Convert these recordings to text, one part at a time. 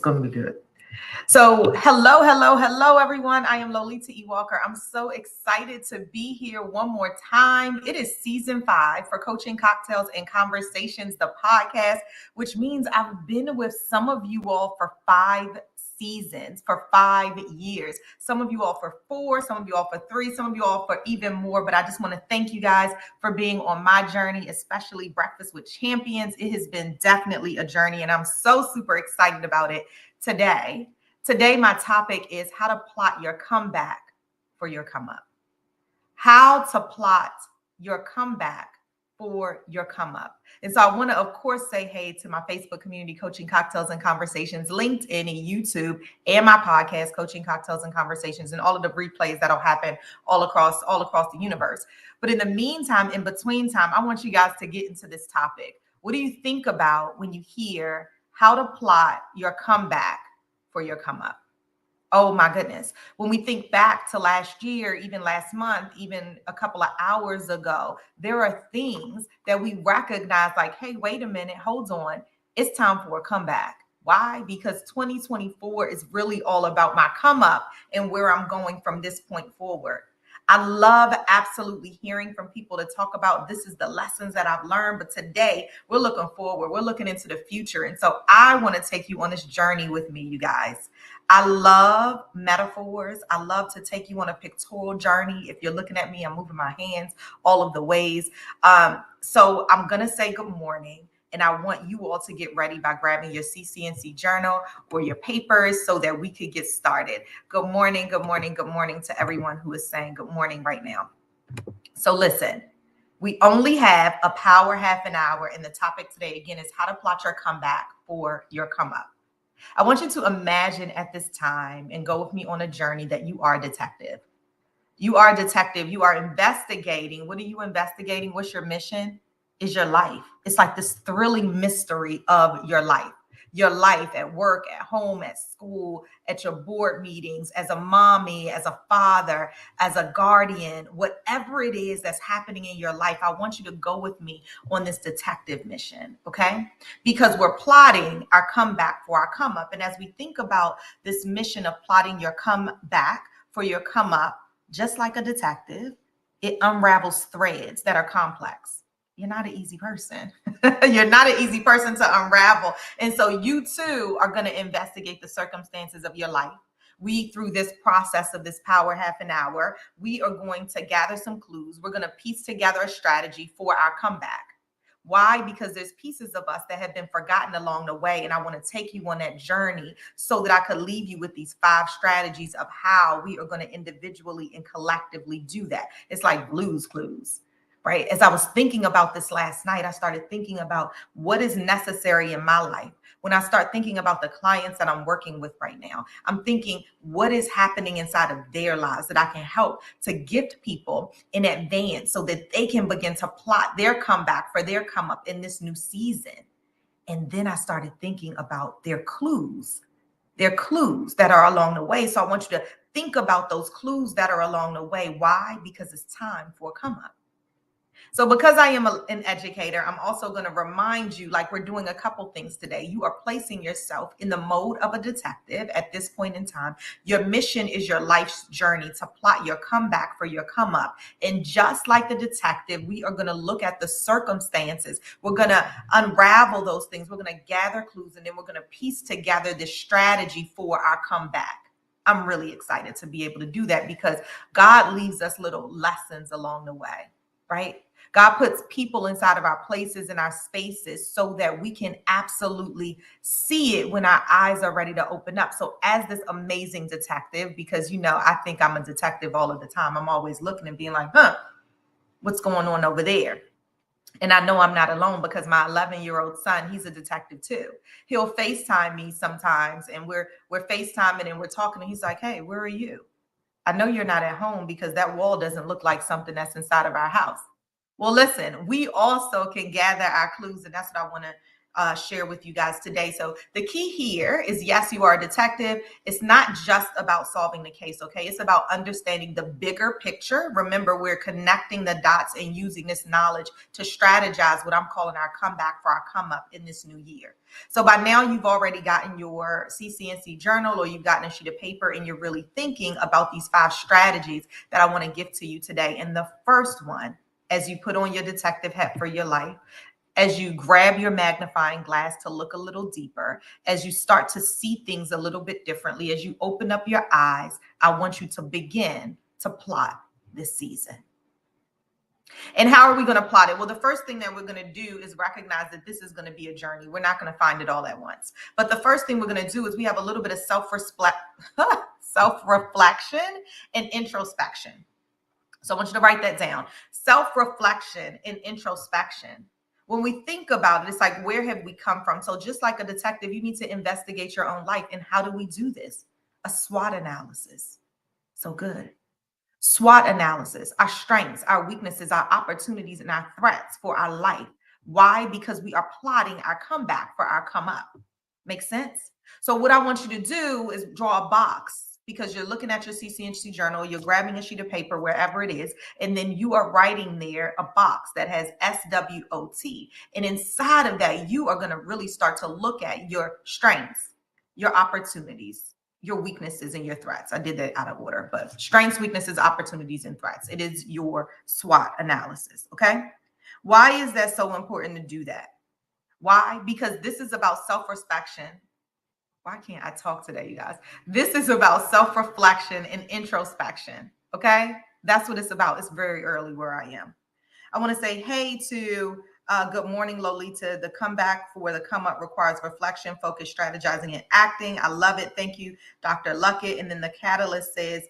going to be good. So, hello, everyone. I am Lolita E. Walker. I'm so excited to be here one more time. It is season 5 for Coaching Cocktails and Conversations, the podcast, which means I've been with some of you all for 5 seasons, for 5 years. Some of you all for 4, some of you all for 3, some of you all for even more. But I just want to thank you guys for being on my journey, especially Breakfast with Champions. It has been definitely a journey, and I'm so super excited about it today. Today, my topic is how to plot your comeback for your come up. How to plot your comeback for your come up. And so I want to, of course, say hey to my Facebook community, Coaching Cocktails and Conversations, LinkedIn and YouTube, and my podcast, Coaching Cocktails and Conversations, and all of the replays that'll happen all across the universe. But in the meantime, in between time, I want you guys to get into this topic. What do you think about when you hear how to plot your comeback for your come up? Oh my goodness. When we think back to last year, even last month, even a couple of hours ago, there are things that we recognize like, hey, wait a minute, hold on. It's time for a comeback. Why? Because 2024 is really all about my come up and where I'm going from this point forward. I love absolutely hearing from people to talk about this is the lessons that I've learned. But today we're looking forward. We're looking into the future. And so I want to take you on this journey with me, you guys. I love metaphors. I love to take you on a pictorial journey. If you're looking at me, I'm moving my hands all of the ways. So I'm going to say good morning. And I want you all to get ready by grabbing your CCNC journal or your papers so that we could get started. Good morning, good morning, good morning to everyone who is saying good morning right now. So listen, we only have a power half an hour. And the topic today, again, is how to plot your comeback for your come up. I want you to imagine at this time and go with me on a journey that you are a detective. You are a detective. You are investigating. What are you investigating? What's your mission? Is your life. It's like this thrilling mystery of your life. Your life at work, at home, at school, at your board meetings, as a mommy, as a father, as a guardian, whatever it is that's happening in your life, I want you to go with me on this detective mission, okay? Because we're plotting our comeback for our come up. And as we think about this mission of plotting your comeback for your come up, just like a detective, it unravels threads that are complex. You're not an easy person. You're not an easy person to unravel. And so you too are going to investigate the circumstances of your life. We, through this process of this power half an hour, we are going to gather some clues. We're going to piece together a strategy for our comeback. Why? Because there's pieces of us that have been forgotten along the way. And I want to take you on that journey so that I could leave you with these 5 strategies of how we are going to individually and collectively do that. It's like Blue's Clues. Right? As I was thinking about this last night, I started thinking about what is necessary in my life. When I start thinking about the clients that I'm working with right now, I'm thinking what is happening inside of their lives that I can help to gift people in advance so that they can begin to plot their comeback for their come up in this new season. And then I started thinking about their clues that are along the way. So I want you to think about those clues that are along the way. Why? Because it's time for a come up. So because I am an educator, I'm also going to remind you, like we're doing a couple things today. You are placing yourself in the mode of a detective at this point in time. Your mission is your life's journey to plot your comeback for your come up. And just like the detective, we are going to look at the circumstances. We're going to unravel those things. We're going to gather clues, and then we're going to piece together this strategy for our comeback. I'm really excited to be able to do that because God leaves us little lessons along the way, right? God puts people inside of our places and our spaces so that we can absolutely see it when our eyes are ready to open up. So as this amazing detective, because, I think I'm a detective all of the time. I'm always looking and being like, what's going on over there? And I know I'm not alone because my 11-year-old son, he's a detective too. He'll FaceTime me sometimes and we're FaceTiming and we're talking and he's like, hey, where are you? I know you're not at home because that wall doesn't look like something that's inside of our house. Well, listen, we also can gather our clues, and that's what I want to share with you guys today. So the key here is, yes, you are a detective. It's not just about solving the case, okay? It's about understanding the bigger picture. Remember, we're connecting the dots and using this knowledge to strategize what I'm calling our comeback for our come up in this new year. So by now you've already gotten your CCNC journal, or you've gotten a sheet of paper, and you're really thinking about these 5 strategies that I want to give to you today. And the first one, as you put on your detective hat for your life, as you grab your magnifying glass to look a little deeper, as you start to see things a little bit differently, as you open up your eyes, I want you to begin to plot this season. And how are we going to plot it? Well, the first thing that we're going to do is recognize that this is going to be a journey. We're not going to find it all at once. But the first thing we're going to do is we have a little bit of self-reflection and introspection. So I want you to write that down. Self-reflection and introspection. When we think about it, it's like, where have we come from? So just like a detective, you need to investigate your own life. And how do we do this? A SWOT analysis. So good. SWOT analysis, our strengths, our weaknesses, our opportunities, and our threats for our life. Why? Because we are plotting our comeback for our come up. Make sense? So what I want you to do is draw a box, because you're looking at your CCNC journal, you're grabbing a sheet of paper, wherever it is, and then you are writing there a box that has SWOT. And inside of that, you are going to really start to look at your strengths, your opportunities, your weaknesses, and your threats. I did that out of order, but strengths, weaknesses, opportunities, and threats. It is your SWOT analysis, okay? Why is that so important to do that? Why? Because this is about self-reflection. Why can't I talk today, you guys? This is about self-reflection and introspection, okay? That's what it's about. It's very early where I am. I want to say hey to good morning, Lolita. The comeback for the come up requires reflection, focus, strategizing, and acting. I love it. Thank you, Dr. Luckett. And then the catalyst says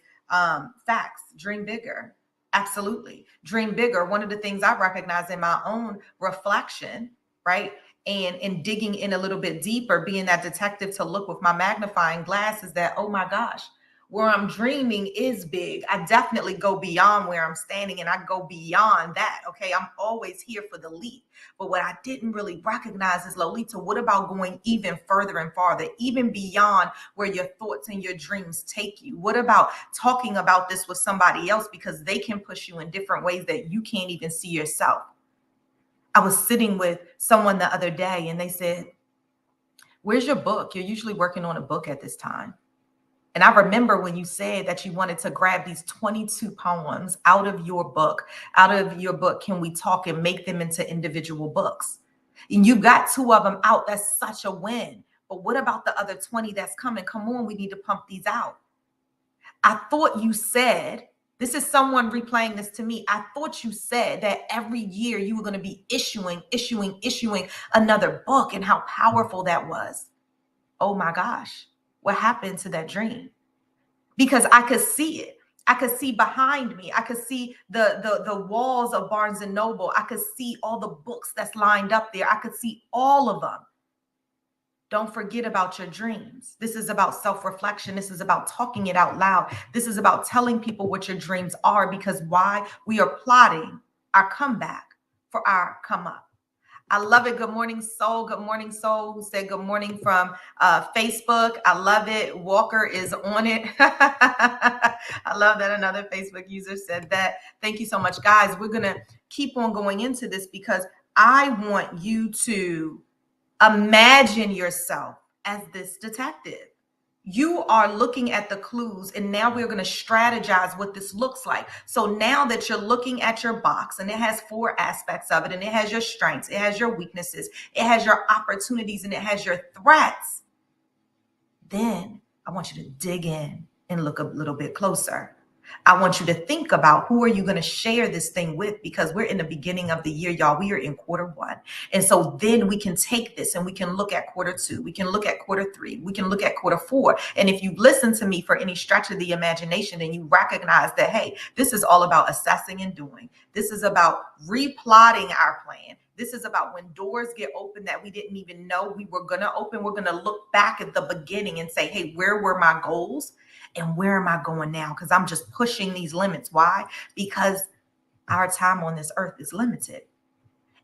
facts, dream bigger. Absolutely. Dream bigger. One of the things I recognize in my own reflection, right? And digging in a little bit deeper, being that detective to look with my magnifying glass, is that, oh my gosh, where I'm dreaming is big. I definitely go beyond where I'm standing, and I go beyond that. Okay. I'm always here for the leap. But what I didn't really recognize is, Lolita, what about going even further and farther, even beyond where your thoughts and your dreams take you? What about talking about this with somebody else, because they can push you in different ways that you can't even see yourself? I was sitting with someone the other day, and they said, where's your book? You're usually working on a book at this time. And I remember when you said that you wanted to grab these 22 poems out of your book, Can We Talk, and make them into individual books. And you got 2 of them out. That's such a win. But what about the other 20 that's coming? Come on, we need to pump these out. I thought you said, this is someone replaying this to me, I thought you said that every year you were going to be issuing another book, and how powerful that was. Oh my gosh, what happened to that dream? Because I could see it. I could see behind me. I could see the walls of Barnes and Noble. I could see all the books that's lined up there. I could see all of them. Don't forget about your dreams. This is about self-reflection. This is about talking it out loud. This is about telling people what your dreams are, because why? We are plotting our comeback for our come up. I love it. Good morning, Soul. Good morning, Soul, who said good morning from Facebook. I love it. Walker is on it. I love that another Facebook user said that. Thank you so much, guys. We're going to keep on going into this, because I want you to imagine yourself as this detective. You are looking at the clues, and now we're going to strategize what this looks like. So now that you're looking at your box, and it has 4 aspects of it, and it has your strengths, it has your weaknesses, it has your opportunities, and it has your threats, then I want you to dig in and look a little bit closer. I want you to think about, who are you going to share this thing with? Because we're in the beginning of the year, y'all. We are in Q1. And so then we can take this and we can look at Q2. We can look at Q3. We can look at Q4. And if you listen to me for any stretch of the imagination, and you recognize that, hey, this is all about assessing and doing. This is about replotting our plan. This is about when doors get open that we didn't even know we were going to open. We're going to look back at the beginning and say, hey, where were my goals? And where am I going now? Because I'm just pushing these limits. Why? Because our time on this earth is limited.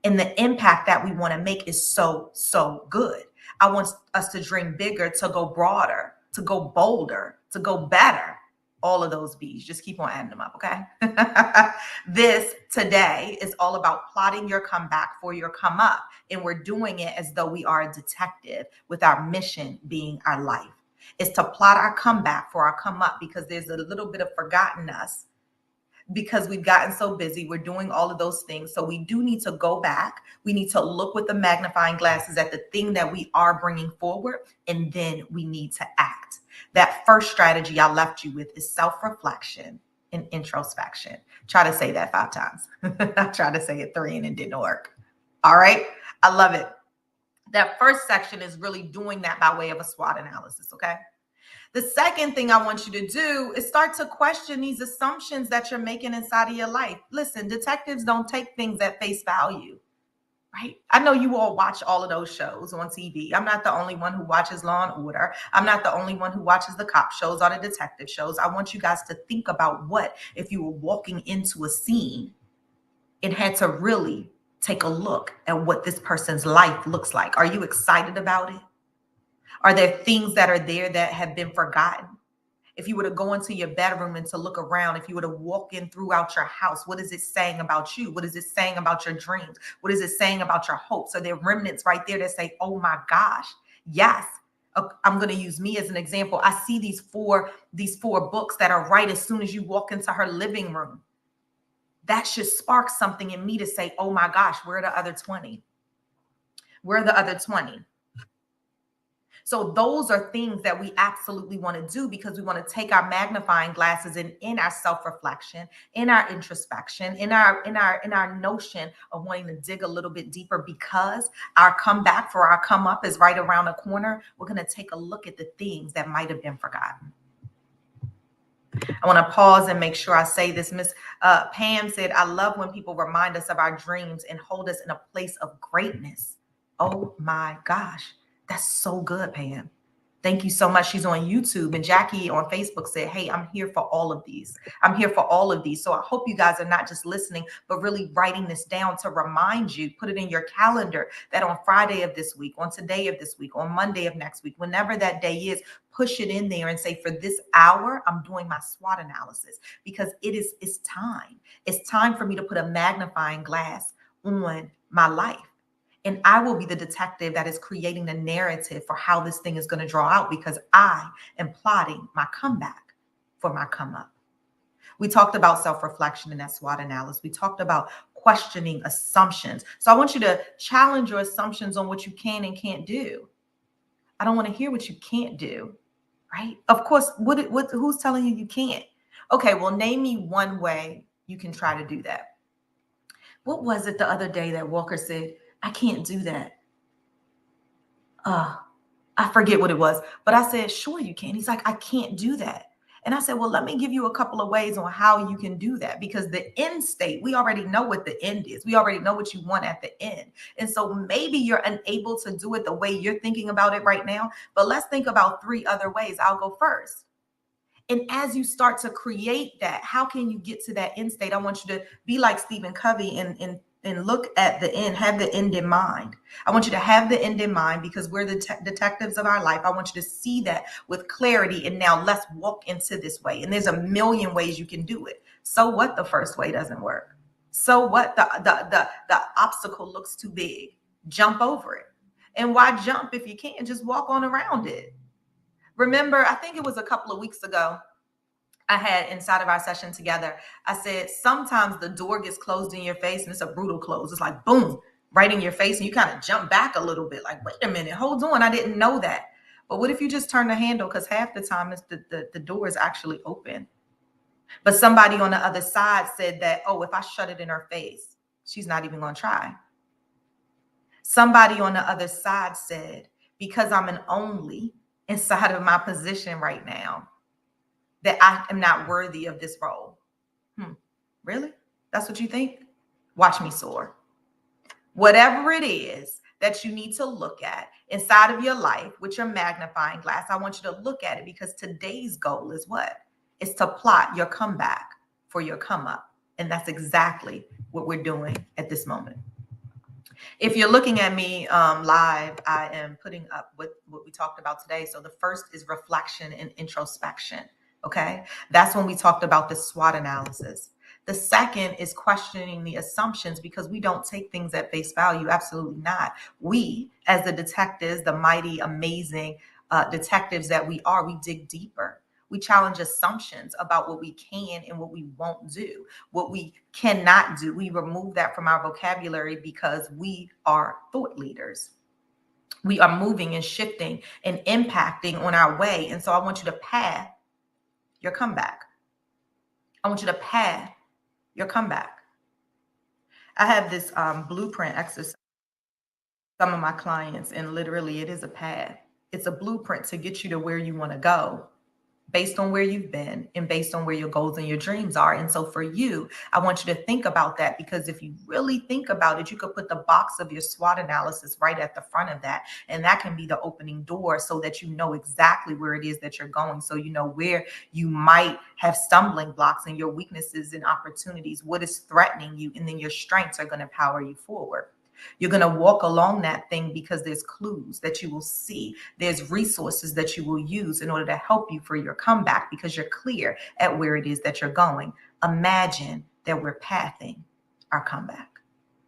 And the impact that we want to make is so, so good. I want us to dream bigger, to go broader, to go bolder, to go better. All of those B's. Just keep on adding them up, okay? This today is all about plotting your comeback for your come up. And we're doing it as though we are a detective, with our mission being our life. It's to plot our comeback for our come up, because there's a little bit of forgotten us, because we've gotten so busy. We're doing all of those things. So we do need to go back. We need to look with the magnifying glasses at the thing that we are bringing forward, and then we need to act. That first strategy I left you with is self-reflection and introspection. Try to say that 5 times. I tried to say it 3 and it didn't work. All right. I love it. That first section is really doing that by way of a SWOT analysis. Okay. The second thing I want you to do is start to question these assumptions that you're making inside of your life. Listen, detectives don't take things at face value, right? I know you all watch all of those shows on TV. I'm not the only one who watches Law and Order. I'm not the only one who watches the cop shows or the detective shows. I want you guys to think about what if you were walking into a scene and had to really take a look at what this person's life looks like. Are you excited about it? Are there things that are there that have been forgotten? If you were to go into your bedroom and to look around, if you were to walk in throughout your house, what is it saying about you? What is it saying about your dreams? What is it saying about your hopes? Are there remnants right there that say, oh my gosh, yes. I'm going to use me as an example. I see these four books that are right as soon as you walk into her living room. That should spark something in me to say, oh my gosh, where are the other 20? Where are the other 20? So those are things that we absolutely want to do, because we want to take our magnifying glasses and in our self-reflection, in our introspection, in our notion of wanting to dig a little bit deeper, because our comeback for our come up is right around the corner. We're going to take a look at the things that might have been forgotten. I want to pause and make sure I say this. Miss Pam said, I love when people remind us of our dreams and hold us in a place of greatness. Oh my gosh. That's so good, Pam. Thank you so much. She's on YouTube, and Jackie on Facebook said, hey, I'm here for all of these. I'm here for all of these. So I hope you guys are not just listening, but really writing this down to remind you, put it in your calendar that on Friday of this week, on today of this week, on Monday of next week, whenever that day is, push it in there and say, for this hour, I'm doing my SWOT analysis, because it's time. It's time for me to put a magnifying glass on my life. And I will be the detective that is creating the narrative for how this thing is going to draw out, because I am plotting my comeback for my come up. We talked about self-reflection in that SWOT analysis. We talked about questioning assumptions. So I want you to challenge your assumptions on what you can and can't do. I don't want to hear what you can't do, right? Of course, who's telling you can't? Okay, well, name me one way you can try to do that. What was it the other day that Walker said, I can't do that? I forget what it was, but I said, sure you can. He's like, I can't do that. And I said, well, let me give you a couple of ways on how you can do that, because the end state, we already know what the end is. We already know what you want at the end. And so maybe you're unable to do it the way you're thinking about it right now, but let's think about 3 other ways. I'll go first. And as you start to create that, how can you get to that end state? I want you to be like Stephen Covey and look at the end, have the end in mind. I want you to have the end in mind, because we're the detectives of our life. I want you to see that with clarity. And now let's walk into this way. And there's a million ways you can do it. So what the first way doesn't work? So what the obstacle looks too big? Jump over it. And why jump if you can't? Just walk on around it. Remember, I think it was a couple of weeks ago, I had inside of our session together, I said, sometimes the door gets closed in your face and it's a brutal close. It's like, boom, right in your face. And you kind of jump back a little bit like, wait a minute, hold on. I didn't know that. But what if you just turn the handle? Because half the time it's the door is actually open. But somebody on the other side said that, oh, if I shut it in her face, she's not even going to try. Somebody on the other side said, because I'm an only inside of my position right now, that I am not worthy of this role. Really? That's what you think? Watch me soar. Whatever it is that you need to look at inside of your life with your magnifying glass, I want you to look at it, because today's goal is what? It's to plot your comeback for your come up. And that's exactly what we're doing at this moment. If you're looking at me live, I am putting up what we talked about today. So the first is reflection and introspection. Okay. That's when we talked about the SWOT analysis. The second is questioning the assumptions because we don't take things at face value. Absolutely not. We, as the detectives, the mighty, amazing detectives that we are, we dig deeper. We challenge assumptions about what we can and what we won't do, what we cannot do. We remove that from our vocabulary because we are thought leaders. We are moving and shifting and impacting on our way. And so I want you to path your comeback. I want you to path your comeback. I have this blueprint exercise with some of my clients, and literally it is a path. It's a blueprint to get you to where you want to go, based on where you've been and based on where your goals and your dreams are. And so for you, I want you to think about that, because if you really think about it, you could put the box of your SWOT analysis right at the front of that. And that can be the opening door so that you know exactly where it is that you're going. So you know where you might have stumbling blocks and your weaknesses and opportunities, what is threatening you, and then your strengths are going to power you forward. You're going to walk along that thing because there's clues that you will see. There's resources that you will use in order to help you for your comeback because you're clear at where it is that you're going. Imagine that we're pathing our comeback.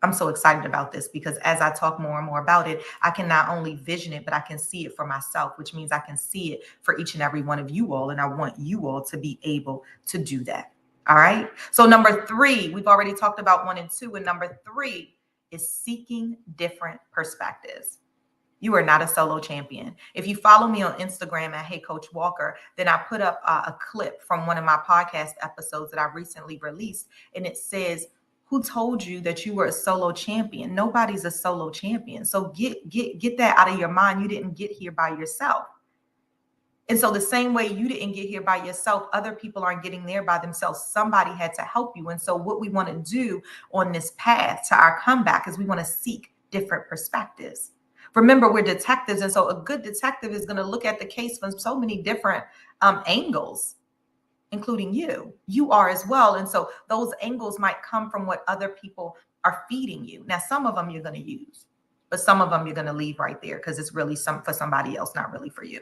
I'm so excited about this because as I talk more and more about it, I can not only vision it, but I can see it for myself, which means I can see it for each and every one of you all. And I want you all to be able to do that. All right. So number 3, we've already talked about 1 and 2. And number 3 is seeking different perspectives. You are not a solo champion. If you follow me on Instagram at Hey Coach Walker, then I put up a clip from one of my podcast episodes that I recently released. And it says, who told you that you were a solo champion? Nobody's a solo champion. So get that out of your mind. You didn't get here by yourself. And so the same way you didn't get here by yourself, other people aren't getting there by themselves. Somebody had to help you. And so what we want to do on this path to our comeback is we want to seek different perspectives. Remember, we're detectives. And so a good detective is going to look at the case from so many different angles, including you. You are as well. And so those angles might come from what other people are feeding you. Now, some of them you're going to use, but some of them you're going to leave right there because it's really for somebody else, not really for you.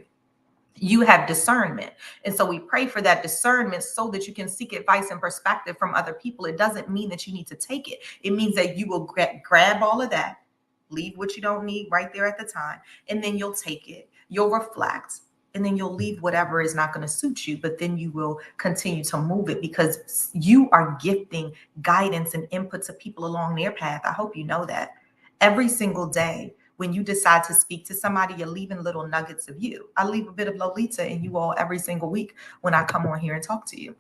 You have discernment. And so we pray for that discernment so that you can seek advice and perspective from other people. It doesn't mean that you need to take it. It means that you will grab all of that, leave what you don't need right there at the time, and then you'll take it, you'll reflect, and then you'll leave whatever is not going to suit you, but then you will continue to move it because you are gifting guidance and input to people along their path. I hope you know that. Every single day, when you decide to speak to somebody, you're leaving little nuggets of you. I leave a bit of Lolita in you all every single week when I come on here and talk to you.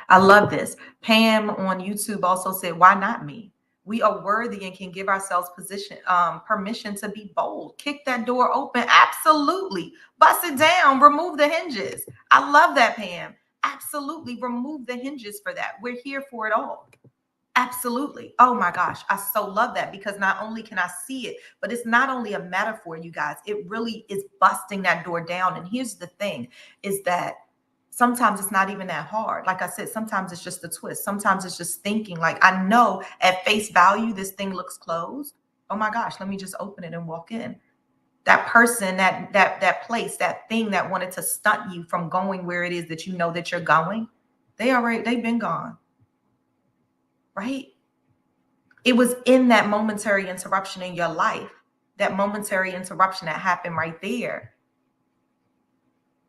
I love this. Pam on YouTube also said, why not me? We are worthy and can give ourselves permission to be bold. Kick that door open. Absolutely. Bust it down. Remove the hinges. I love that, Pam. Absolutely. Remove the hinges for that. We're here for it all. Absolutely. Oh my gosh. I so love that because not only can I see it, but it's not only a metaphor, you guys. It really is busting that door down. And here's the thing is that sometimes it's not even that hard. Like I said, sometimes it's just a twist. Sometimes it's just thinking like, I know at face value, this thing looks closed. Oh my gosh, let me just open it and walk in. That person, that place, that thing that wanted to stunt you from going where it is that you know that you're going, they've been gone. Right? It was in that momentary interruption in your life, that momentary interruption that happened right there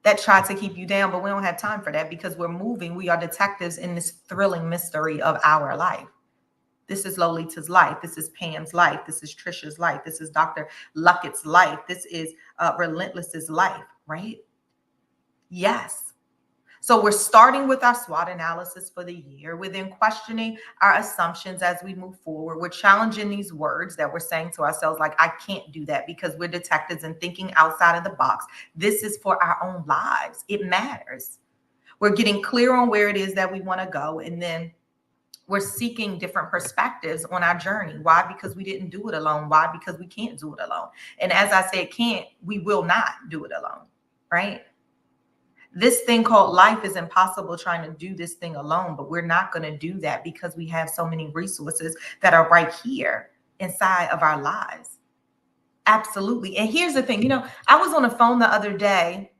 that tried to keep you down, but we don't have time for that because we're moving. We are detectives in this thrilling mystery of our life. This is Lolita's life. This is Pam's life. This is Trisha's life. This is Dr. Luckett's life. This is Relentless's life, right? Yes. So we're starting with our SWOT analysis for the year. We're then questioning our assumptions as we move forward. We're challenging these words that we're saying to ourselves, like, I can't do that because we're detectives and thinking outside of the box. This is for our own lives. It matters. We're getting clear on where it is that we want to go. And then we're seeking different perspectives on our journey. Why? Because we didn't do it alone. Why? Because we can't do it alone. And as I said, can't, we will not do it alone, right? This thing called life is impossible trying to do this thing alone, but we're not going to do that because we have so many resources that are right here. inside of our lives. Absolutely. And here's the thing, I was on the phone the other day.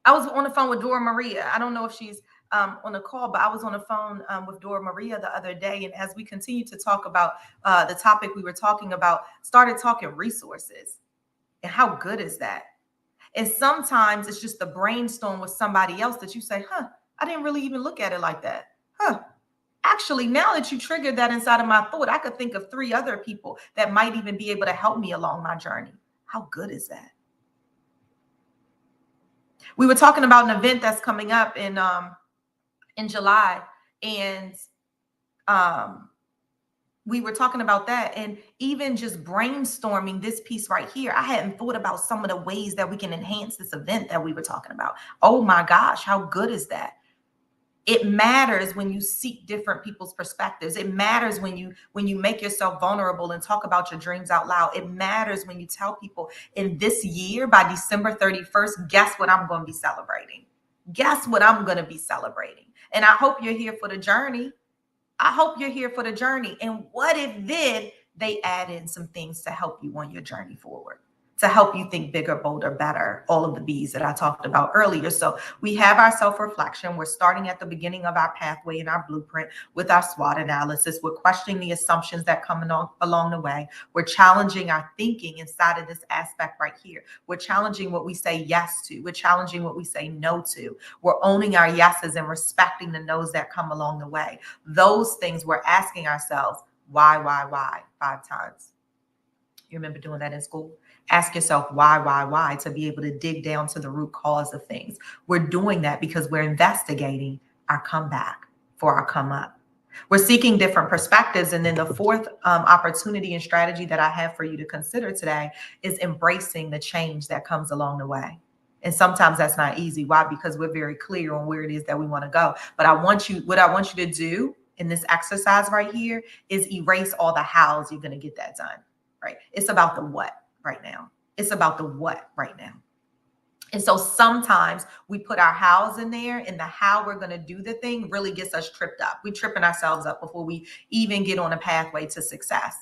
I was on the phone with Dora Maria. I don't know if she's on the call, but I was on the phone with Dora Maria the other day. And as we continue to talk about the topic we were talking about, started talking resources. And how good is that? And sometimes it's just the brainstorm with somebody else that you say, I didn't really even look at it like that. Actually, now that you triggered that inside of my thought, I could think of 3 other people that might even be able to help me along my journey. How good is that? We were talking about an event that's coming up in July, and we were talking about that, and even just brainstorming this piece right here. I hadn't thought about some of the ways that we can enhance this event that we were talking about. Oh my gosh, how good is that? It matters when you seek different people's perspectives. It matters when you make yourself vulnerable and talk about your dreams out loud. It matters when you tell people, in this year, by December 31st, guess what I'm going to be celebrating? Guess what I'm going to be celebrating? And I hope you're here for the journey. I hope you're here for the journey. And what if then they add in some things to help you on your journey forward, to help you think bigger, bolder, better, all of the B's that I talked about earlier. So we have our self-reflection. We're starting at the beginning of our pathway and our blueprint with our SWOT analysis. We're questioning the assumptions that come along the way. We're challenging our thinking inside of this aspect right here. We're challenging what we say yes to. We're challenging what we say no to. We're owning our yeses and respecting the no's that come along the way. Those things we're asking ourselves, why, 5 times. You remember doing that in school? Ask yourself why, to be able to dig down to the root cause of things. We're doing that because we're investigating our comeback for our come up. We're seeking different perspectives. And then the fourth opportunity and strategy that I have for you to consider today is embracing the change that comes along the way. And sometimes that's not easy. Why? Because we're very clear on where it is that we want to go. But what I want you to do in this exercise right here is erase all the hows you're going to get that done. Right? It's about the what right now. It's about the what right now. And so sometimes we put our hows in there, and the how we're going to do the thing really gets us tripped up. We're tripping ourselves up before we even get on a pathway to success.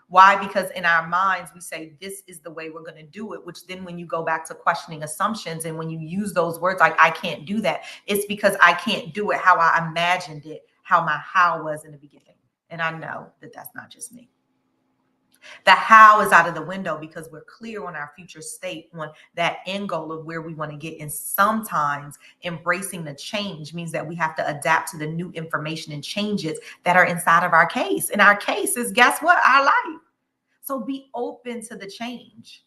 Why? Because in our minds, we say, this is the way we're going to do it, which then when you go back to questioning assumptions and when you use those words like, I can't do that, it's because I can't do it how I imagined it, how my how was in the beginning. And I know that that's not just me. The how is out of the window because we're clear on our future state, on that end goal of where we want to get. And sometimes embracing the change means that we have to adapt to the new information and changes that are inside of our case. And our case is, guess what? Our life. So be open to the change.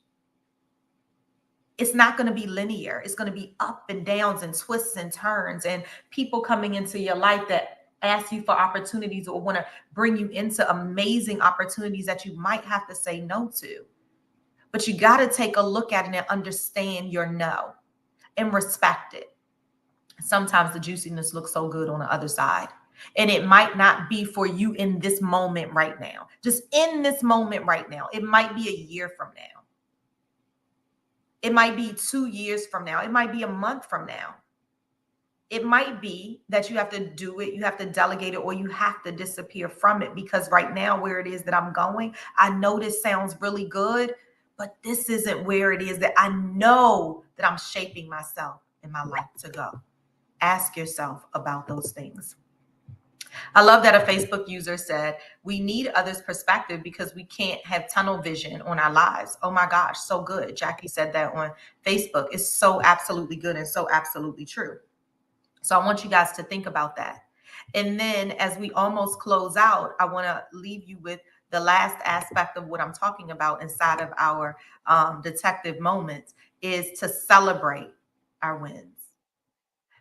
It's not going to be linear. It's going to be up and downs and twists and turns and people coming into your life that ask you for opportunities or want to bring you into amazing opportunities that you might have to say no to. But you got to take a look at it and understand your no and respect it. Sometimes the juiciness looks so good on the other side. And it might not be for you in this moment right now. Just in this moment right now. It might be a year from now. It might be 2 years from now. It might be a month from now. It might be that you have to do it, you have to delegate it, or you have to disappear from it because right now where it is that I'm going, I know this sounds really good, but this isn't where it is that I know that I'm shaping myself in my life to go. Ask yourself about those things. I love that a Facebook user said, we need others' perspective because we can't have tunnel vision on our lives. Oh my gosh, so good. Jackie said that on Facebook. It's so absolutely good and so absolutely true. So I want you guys to think about that. And then as we almost close out, I want to leave you with the last aspect of what I'm talking about inside of our detective moments is to celebrate our wins.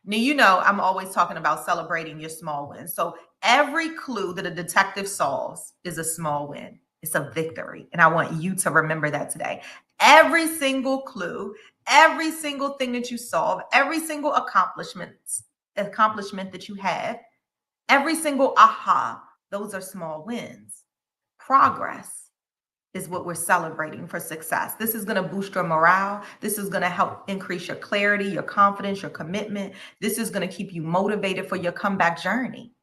Now, I'm always talking about celebrating your small wins. So every clue that a detective solves is a small win. It's a victory. And I want you to remember that today. Every single clue, every single thing that you solve, every single accomplishment that you have, every single aha, those are small wins. Progress is what we're celebrating for success. This is going to boost your morale. This is going to help increase your clarity, your confidence, your commitment. This is going to keep you motivated for your comeback journey.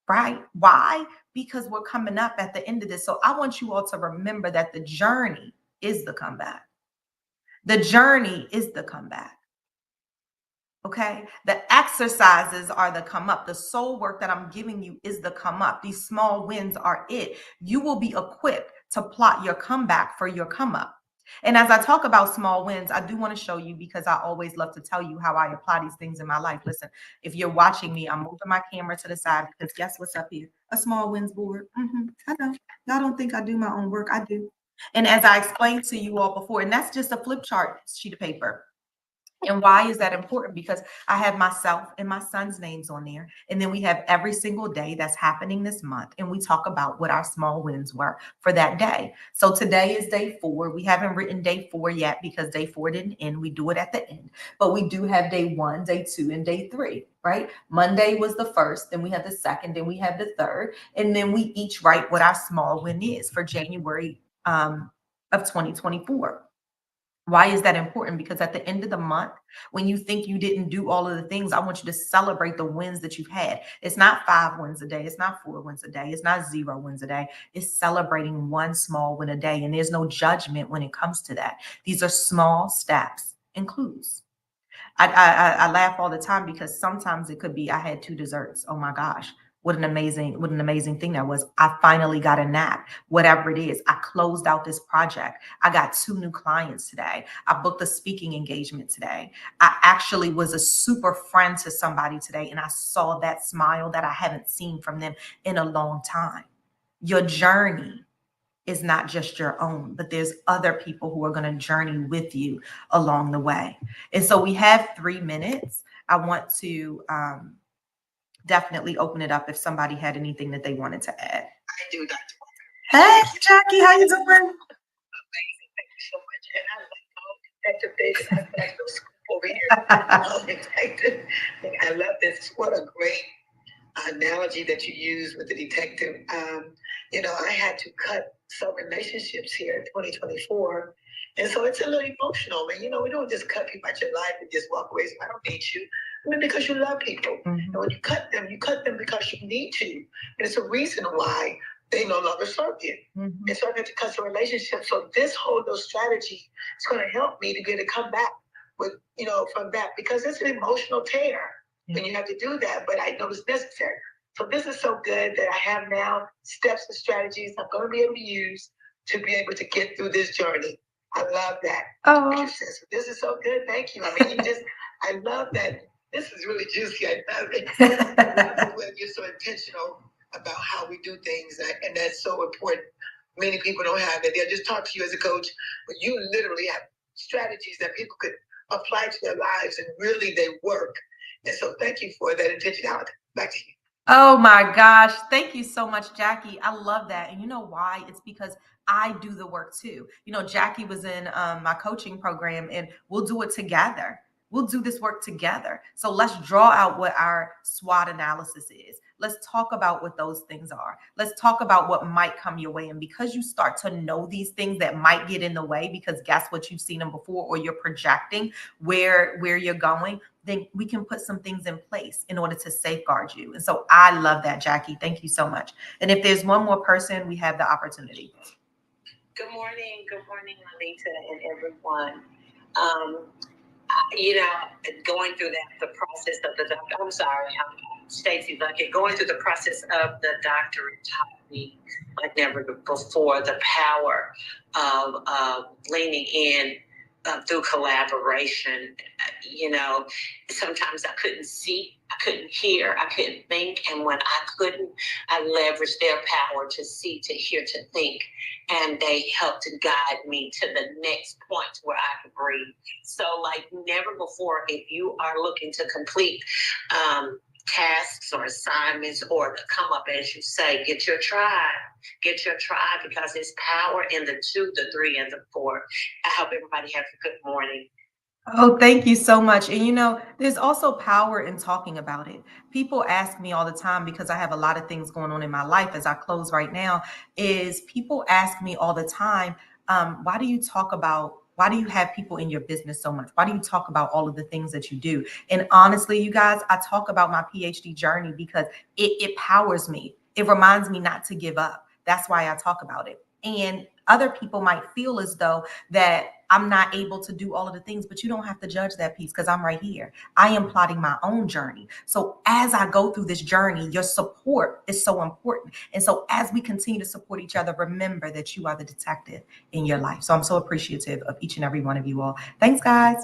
right? Why? Because we're coming up at the end of this. So I want you all to remember that the journey is the comeback. The journey is the comeback. Okay. The exercises are the come up. The soul work that I'm giving you is the come up. These small wins are it. You will be equipped to plot your comeback for your come up. And as I talk about small wins, I do want to show you because I always love to tell you how I apply these things in my life. Listen, if you're watching me, I'm moving my camera to the side because guess what's up here? A small wins board. I know. Y'all don't think I do my own work. I do. And as I explained to you all before, and that's just a flip chart sheet of paper. And why is that important? Because I have myself and my son's names on there. And then we have every single day that's happening this month. And we talk about what our small wins were for that day. So today is day 4. We haven't written day 4 yet because day 4 didn't end. We do it at the end. But we do have day 1, day 2, and day 3, right? Monday was the first, then we have the second, then we have the third. And then we each write what our small win is for January of 2024. Why is that important? Because at the end of the month, when you think you didn't do all of the things, I want you to celebrate the wins that you've had. It's not 5 wins a day. It's not 4 wins a day. It's not 0 wins a day. It's celebrating one small win a day. And there's no judgment when it comes to that. These are small steps and clues. I laugh all the time because sometimes it could be I had 2 desserts. Oh my gosh. What an amazing thing that was. I finally got a nap, whatever it is. I closed out this project. I got 2 new clients today. I booked a speaking engagement today. I actually was a super friend to somebody today and I saw that smile that I haven't seen from them in a long time. Your journey is not just your own, but there's other people who are going to journey with you along the way. And so we have 3 minutes. I want to definitely open it up if somebody had anything that they wanted to add. I do, Dr. Hey, Jackie, how you doing? Amazing. Thank you so much. And I like all detective things. I like those over here. All detective. I love this. What a great analogy that you use with the detective. I had to cut some relationships here in 2024. And so it's a little emotional, man. We don't just cut people out your life and just walk away. So I don't need you. Because you love people. And when you cut them because you need to. And it's a reason why they no longer serve you. And so I had to cut some relationships. So this whole little strategy is going to help me to be able to come back with, from that because it's an emotional tear. And you have to do that, but I know it's necessary. So this is so good that I have now steps and strategies I'm going to be able to use to be able to get through this journey. I love that. Oh, this is so good. Thank you. I mean, I love that. This is really juicy. I love it. I love when you're so intentional about how we do things, and that's so important. Many people don't have that. They'll just talk to you as a coach, but you literally have strategies that people could apply to their lives, and really they work. And so thank you for that intentionality. Back to you. Oh my gosh. Thank you so much, Jackie. I love that. And you know why? It's because I do the work too. Jackie was in my coaching program and we'll do it together. We'll do this work together. So let's draw out what our SWOT analysis is. Let's talk about what those things are. Let's talk about what might come your way. And because you start to know these things that might get in the way, because guess what, you've seen them before, or you're projecting where you're going, then we can put some things in place in order to safeguard you. And so I love that, Jackie. Thank you so much. And if there's one more person, we have the opportunity. Good morning, Lolita and everyone. Going through the process of the doctor. I'm sorry, I'm Stacey Bucket. Going through the process of the doctor taught me like never before the power of leaning in through collaboration. Sometimes I couldn't see, I couldn't hear, I couldn't think, and when I couldn't, I leveraged their power to see, to hear, to think, and they helped to guide me to the next point where I could breathe. So like never before, if you are looking to complete tasks or assignments or to come up, as you say, get your tribe because there's power in the 2, the 3, and the 4. I hope everybody has a good morning. Oh, thank you so much. And there's also power in talking about it. People ask me all the time because I have a lot of things going on in my life as I close right now, is people ask me all the time, why do you talk about Why do you have people in your business so much? Why do you talk about all of the things that you do? And honestly, you guys, I talk about my PhD journey because it powers me. It reminds me not to give up. That's why I talk about it. And other people might feel as though that I'm not able to do all of the things, but you don't have to judge that piece because I'm right here. I am plotting my own journey. So as I go through this journey, your support is so important. And so as we continue to support each other, remember that you are the detective in your life. So I'm so appreciative of each and every one of you all. Thanks, guys.